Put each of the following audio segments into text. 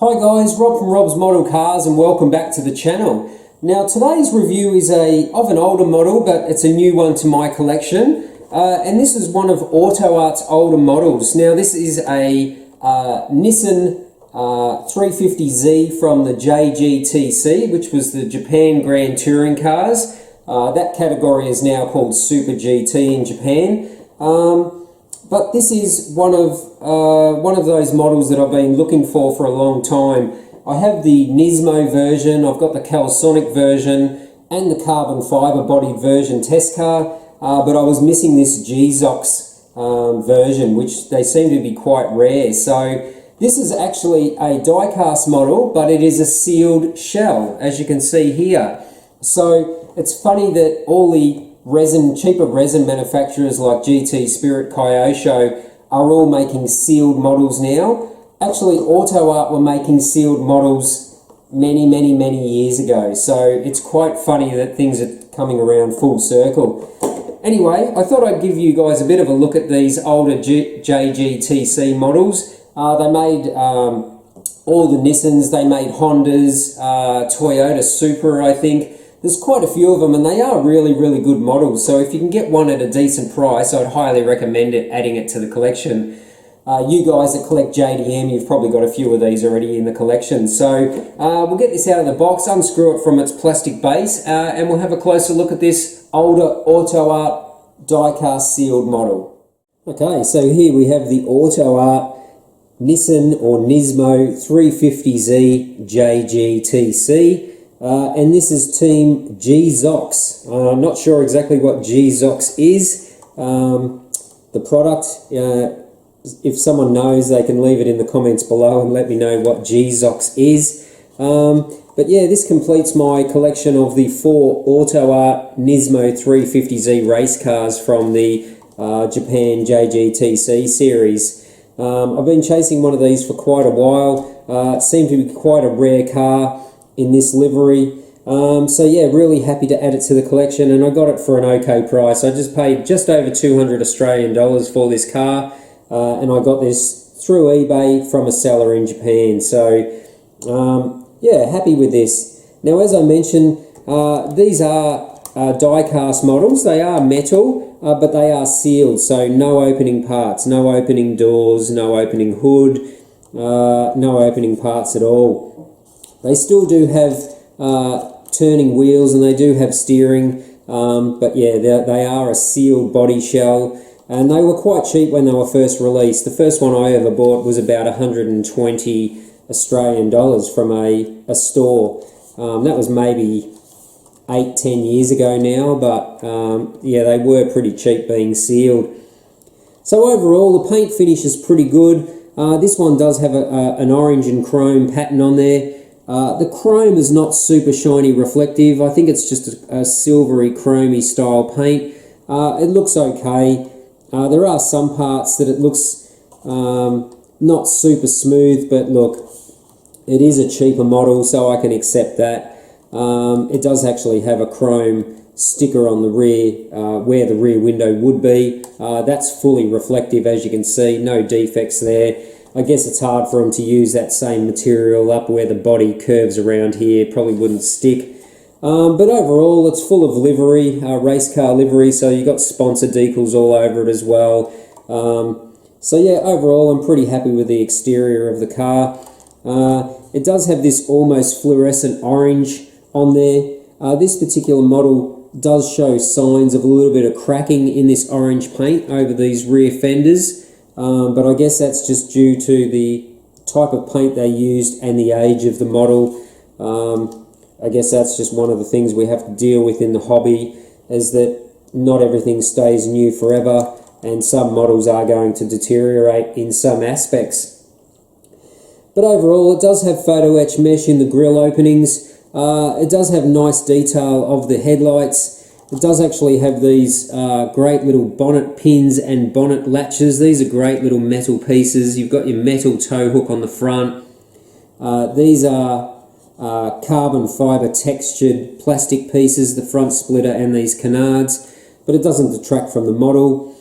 Hi guys, Rob from Rob's Model Cars and welcome back to the channel. Now today's review is of an older model, but it's a new one to my collection. And this is one of AUTOart's older models. Now this is a Nissan 350Z from the JGTC, which was the Japan Grand Touring Cars. That category is now called Super GT in Japan. But this is one of those models that I've been looking for a long time. I have the Nismo version, I've got the Calsonic version, and the carbon fibre bodied version test car, but I was missing this GZOX version, which they seem to be quite rare. So this is actually a die-cast model, but it is a sealed shell, as you can see here. So it's funny that all the cheaper resin manufacturers like GT, Spirit, Kyosho are all making sealed models now. Actually, AUTOart were making sealed models many years ago. So it's quite funny that things are coming around full circle. Anyway, I thought I'd give you guys a bit of a look at these older JGTC models. They made all the Nissans, they made Hondas, Toyota Supra, I think. There's quite a few of them, and they are really good models. So if you can get one at a decent price, I'd highly recommend adding it to the collection. You guys that collect JDM, you've probably got a few of these already in the collection. So we'll get this out of the box, unscrew it from its plastic base, and we'll have a closer look at this older AUTOart die-cast sealed model. Okay, so here we have the AUTOart Nissan or Nismo 350Z JGTC. And this is Team GZOX. I'm not sure exactly what GZOX is. The product, if someone knows, they can leave it in the comments below and let me know what GZOX is. But yeah, this completes my collection of the 4 AUTOart Nismo 350Z race cars from the Japan JGTC series. I've been chasing one of these for quite a while. It seemed to be quite a rare car in this livery. So yeah, really happy to add it to the collection, and I got it for an okay price. I just paid just over 200 Australian dollars for this car, and I got this through eBay from a seller in Japan. So yeah, happy with this. Now, as I mentioned, these are die-cast models. They are metal, but they are sealed, so no opening parts, no opening doors, no opening hood, no opening parts at all. They still do have turning wheels, and they do have steering, but yeah, they are a sealed body shell, and they were quite cheap when they were first released. The first one I ever bought was about 120 Australian dollars from a store. That was maybe 8-10 years ago now, but yeah, they were pretty cheap being sealed. So overall, the paint finish is pretty good. This one does have an orange and chrome pattern on there. The chrome is not super shiny reflective. I think it's just a silvery chromy style paint. It looks okay. There are some parts that it looks not super smooth, but look, it is a cheaper model, so I can accept that. It does actually have a chrome sticker on the rear where the rear window would be. That's fully reflective, as you can see, no defects there. I guess it's hard for them to use that same material up where the body curves around here, probably wouldn't stick. But overall, it's full of livery, race car livery, so you've got sponsor decals all over it as well. So yeah, overall, I'm pretty happy with the exterior of the car. It does have this almost fluorescent orange on there. This particular model does show signs of a little bit of cracking in this orange paint over these rear fenders. But I guess that's just due to the type of paint they used and the age of the model. I guess that's just one of the things we have to deal with in the hobby, is that not everything stays new forever, and some models are going to deteriorate in some aspects. But overall, it does have photo etch mesh in the grille openings. It does have nice detail of the headlights. It does actually have these great little bonnet pins and bonnet latches. These are great little metal pieces. You've got your metal tow hook on the front. These are carbon fibre textured plastic pieces, the front splitter and these canards, but it doesn't detract from the model.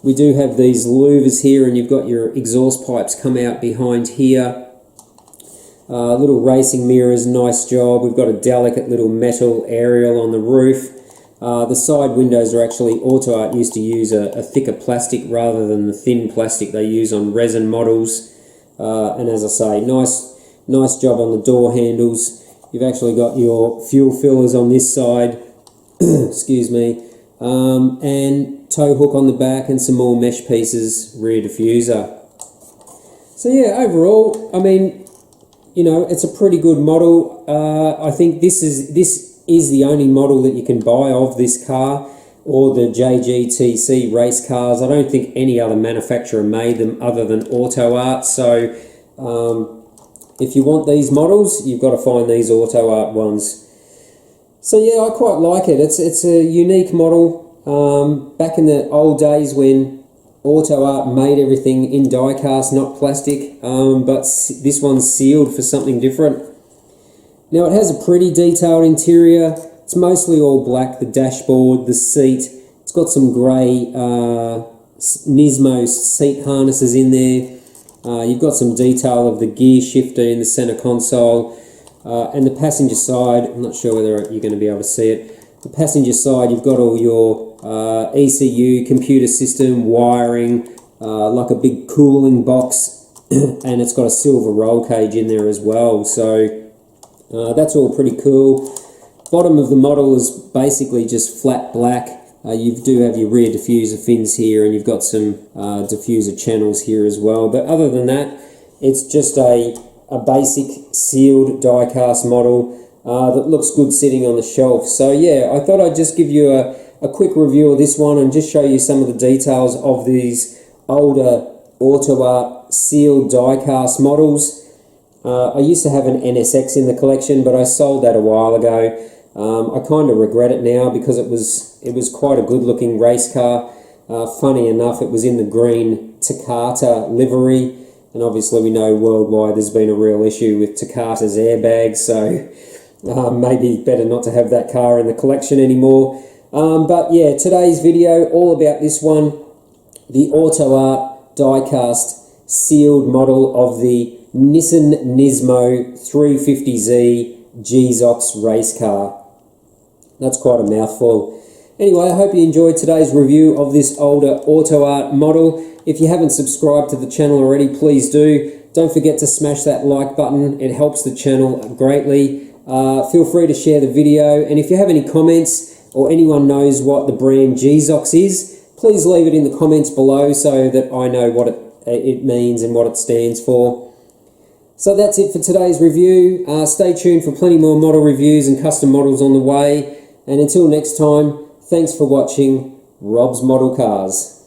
We do have these louvers here, and you've got your exhaust pipes come out behind here. Little racing mirrors, nice job. We've got a delicate little metal aerial on the roof. The side windows are actually, AUTOart used to use a thicker plastic rather than the thin plastic they use on resin models. And as I say, nice job on the door handles. You've actually got your fuel fillers on this side, excuse me, and tow hook on the back and some more mesh pieces, rear diffuser. So yeah, overall, I mean, you know, it's a pretty good model. I think this is the only model that you can buy of this car, or the JGTC race cars. I don't think any other manufacturer made them other than AUTOart. So if you want these models, you've got to find these AUTOart ones. So yeah, I quite like it. It's a unique model. Back in the old days when AUTOart made everything in die cast, not plastic, but this one's sealed for something different. Now it has a pretty detailed interior. It's mostly all black, the dashboard, the seat. It's got some grey Nismo seat harnesses in there. You've got some detail of the gear shifter in the centre console. And the passenger side, I'm not sure whether you're going to be able to see it. The passenger side, you've got all your ECU, computer system, wiring, like a big cooling box, and it's got a silver roll cage in there as well. So that's all pretty cool. Bottom of the model is basically just flat black. You do have your rear diffuser fins here, and you've got some diffuser channels here as well. But other than that, it's just a basic sealed die-cast model that looks good sitting on the shelf. So yeah, I thought I'd just give you a quick review of this one and just show you some of the details of these older AUTOart sealed die-cast models. I used to have an NSX in the collection, but I sold that a while ago. I kind of regret it now because it was quite a good looking race car. Funny enough, it was in the green Takata livery, and obviously we know worldwide there's been a real issue with Takata's airbags, so maybe better not to have that car in the collection anymore. But yeah, today's video all about this one, the AUTOart die-cast sealed model of the Nismo 350Z GZOX race car. That's quite a mouthful. Anyway, I hope you enjoyed today's review of this older AUTOart model. If you haven't subscribed to the channel already, please do. Don't forget to smash that like button. It helps the channel greatly. Feel free to share the video, and if you have any comments or anyone knows what the brand GZOX is, please leave it in the comments below so that I know what it means and what it stands for. So that's it for today's review. Stay tuned for plenty more model reviews and custom models on the way. And until next time, thanks for watching Rob's Model Cars.